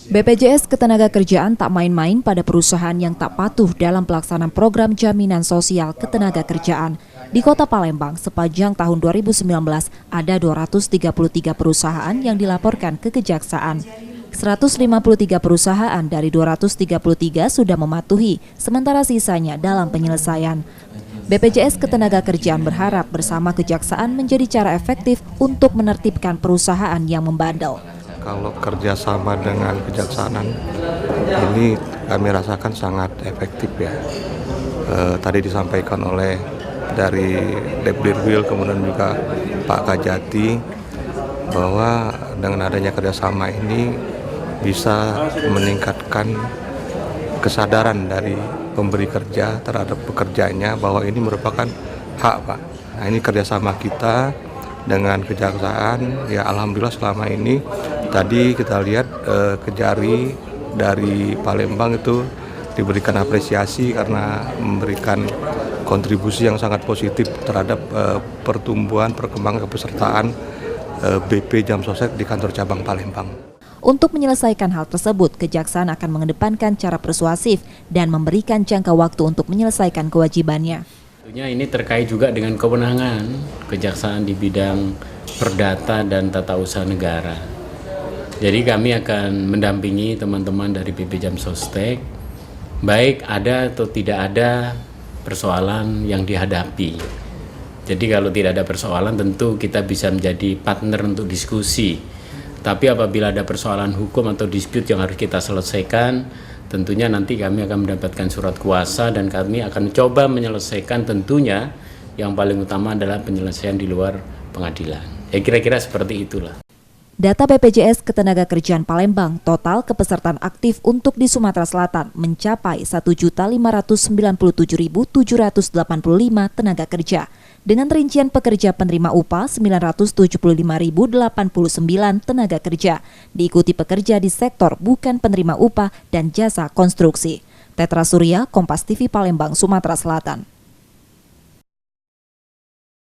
BPJS Ketenagakerjaan tak main-main pada perusahaan yang tak patuh dalam pelaksanaan program jaminan sosial ketenagakerjaan. Di Kota Palembang, sepanjang tahun 2019, ada 233 perusahaan yang dilaporkan ke Kejaksaan. 153 perusahaan dari 233 sudah mematuhi, sementara sisanya dalam penyelesaian. BPJS Ketenagakerjaan berharap bersama Kejaksaan menjadi cara efektif untuk menertibkan perusahaan yang membandel. Kalau kerjasama dengan Kejaksaan ini kami rasakan sangat efektif ya. Tadi disampaikan oleh dari Depdirwil kemudian juga Pak Kajati bahwa dengan adanya kerjasama ini bisa meningkatkan kesadaran dari pemberi kerja terhadap pekerjanya bahwa ini merupakan hak Pak. Nah ini kerjasama kita dengan Kejaksaan ya, alhamdulillah selama ini tadi kita lihat Kejari dari Palembang itu diberikan apresiasi karena memberikan kontribusi yang sangat positif terhadap pertumbuhan perkembangan kepesertaan BP Jamsostek di kantor cabang Palembang. Untuk menyelesaikan hal tersebut, Kejaksaan akan mengedepankan cara persuasif dan memberikan jangka waktu untuk menyelesaikan kewajibannya. Tentunya ini terkait juga dengan kewenangan Kejaksaan di bidang perdata dan tata usaha negara. Jadi kami akan mendampingi teman-teman dari BP Jamsostek, baik ada atau tidak ada persoalan yang dihadapi. Jadi kalau tidak ada persoalan tentu kita bisa menjadi partner untuk diskusi. Tapi apabila ada persoalan hukum atau dispute yang harus kita selesaikan, tentunya nanti kami akan mendapatkan surat kuasa dan kami akan coba menyelesaikan, tentunya yang paling utama adalah penyelesaian di luar pengadilan. Ya kira-kira seperti itulah. Data BPJS Ketenagakerjaan Palembang, total kepesertaan aktif untuk di Sumatera Selatan mencapai 1.597.785 tenaga kerja. Dengan rincian pekerja penerima upah 975.089 tenaga kerja, diikuti pekerja di sektor bukan penerima upah dan jasa konstruksi. Tetra Surya, Kompas TV Palembang, Sumatera Selatan.